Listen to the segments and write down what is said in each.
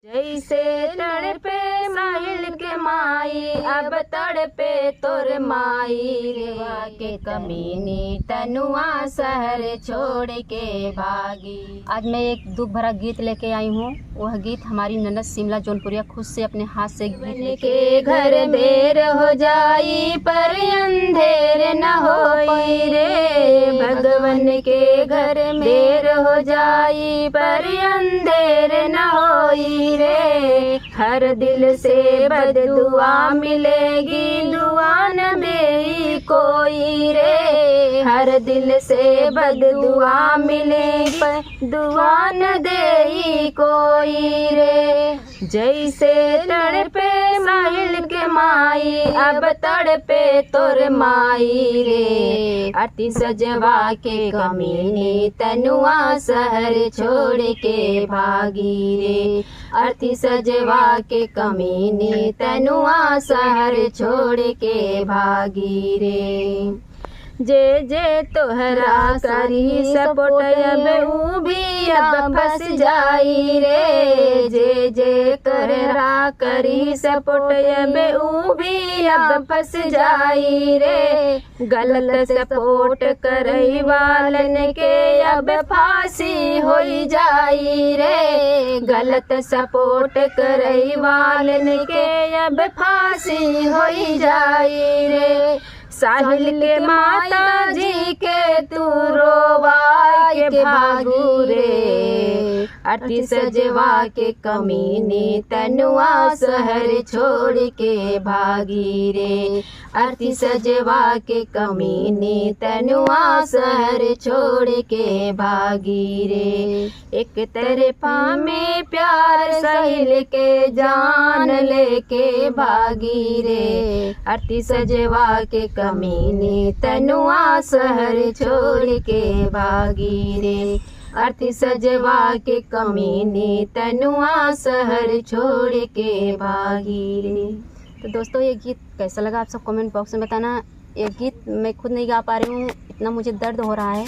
जैसे तड़पे साहिल के माई अब तड़पे तोर माई रेवा के कमीनी तनुआ शहर छोड़ के भागी। आज मैं एक दुख भरा गीत लेके आई हूँ। वह गीत हमारी ननद शिमला जौनपुरिया खुद से अपने हाथ से गीत के घर देर हो जाई पर अंधेर न होई रे, भगवन के घर में देर हो जाई पर अंधेर न होई रे। हर दिल से बददुआ मिलेगी दुआ न दे कोई रे, हर दिल से बददुआ मिलेगी दुआ न दे कोई रे। जैसे तड़पे साहिल के माई अब तड़पे तोर माई रे, अति सजवा के कमीनी तनुआ शहर छोड़ के भागी रे, अति सजवा के कमीनी तनुआ शहर छोड़ के भागी रे। जे जे तोहरा करी सपोर्ट अब ऊ भी अब फंस जाई रे, जे जे तोहरा करी सपोर्ट अब ऊ भी अब फंस जाई रे। गलत सपोर्ट करई वालन के अब फांसी होई जाई रे, गलत सपोर्ट करई वालन के अब फांसी होई जाई रे। साहिल के माता जी के तू रोवा के भागू रे, अति सजवा के कमीनी तनुआ शहर छोड़ के भागी रे, अति सजवा के कमीनी तनुआ शहर छोड़ के भागी रे। एक तरफा में प्यार साहिल के जान लेके भागी रे, अति सजवा के कमीनी तनुआ शहर छोड़ के भागी रे, अति सजवा के कमीनी तनुआ शहर छोड़ के भागी रे। तो दोस्तों ये गीत कैसा लगा आप सब कमेंट बॉक्स में बताना। ये गीत मैं खुद नहीं गा पा रही हूँ, इतना मुझे दर्द हो रहा है,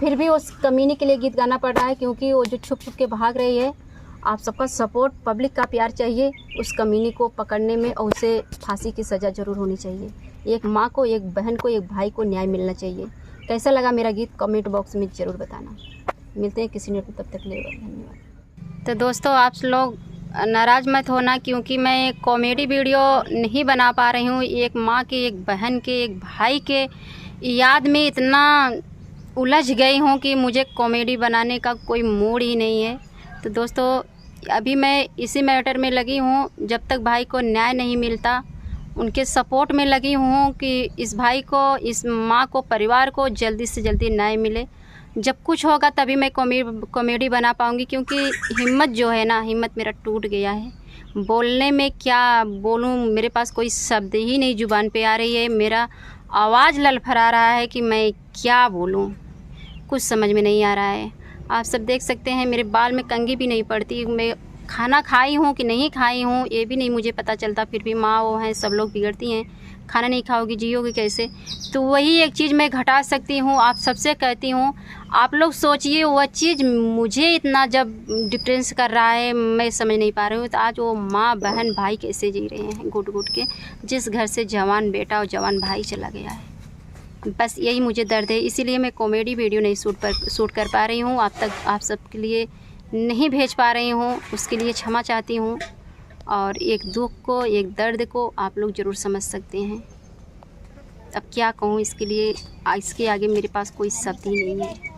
फिर भी उस कमीनी के लिए गीत गाना पड़ रहा है क्योंकि वो जो छुप छुप के भाग रही है। आप सबका सपोर्ट, पब्लिक का प्यार चाहिए उस कमीनी को पकड़ने में, और उसे फांसी की सज़ा ज़रूर होनी चाहिए। एक माँ को, एक बहन को, एक भाई को न्याय मिलना चाहिए। कैसा लगा मेरा गीत कमेंट बॉक्स में ज़रूर बताना। मिलते हैं किसी ने, तब तक ले धन्यवाद। तो दोस्तों आप लोग नाराज़ मत होना क्योंकि मैं कॉमेडी वीडियो नहीं बना पा रही हूँ। एक माँ के, एक बहन के, एक भाई के याद में इतना उलझ गई हूँ कि मुझे कॉमेडी बनाने का कोई मूड ही नहीं है। तो दोस्तों अभी मैं इसी मैटर में लगी हूँ, जब तक भाई को न्याय नहीं मिलता उनके सपोर्ट में लगी हूँ कि इस भाई को, इस माँ को, परिवार को जल्दी से जल्दी न्याय मिले। जब कुछ होगा तभी मैं कॉमेडी बना पाऊँगी क्योंकि हिम्मत जो है ना, हिम्मत मेरा टूट गया है। बोलने में क्या बोलूँ, मेरे पास कोई शब्द ही नहीं जुबान पे आ रही है। मेरा आवाज़ ललफड़ा रहा है कि मैं क्या बोलूँ, कुछ समझ में नहीं आ रहा है। आप सब देख सकते हैं मेरे बाल में कंघी भी नहीं पड़ती। मैं खाना खाई हूँ कि नहीं खाई हूँ ये भी नहीं मुझे पता चलता, फिर भी माँ वो हैं, सब लोग बिगड़ती हैं। खाना नहीं खाओगी जियोगी कैसे? तो वही एक चीज़ मैं घटा सकती हूँ। आप सबसे कहती हूँ, आप लोग सोचिए वह चीज़ मुझे इतना जब डिफरेंस कर रहा है मैं समझ नहीं पा रही हूँ। तो आज वो माँ, बहन, भाई कैसे जी रहे हैं घुट घुट के, जिस घर से जवान बेटा और जवान भाई चला गया है। बस यही मुझे दर्द है, इसीलिए मैं कॉमेडी वीडियो नहीं शूट कर पा रही हूँ। आप सबके लिए नहीं भेज पा रही हूँ, उसके लिए क्षमा चाहती हूँ। और एक दुख को, एक दर्द को आप लोग ज़रूर समझ सकते हैं। अब क्या कहूँ इसके लिए, इसके आगे मेरे पास कोई शब्द ही नहीं है।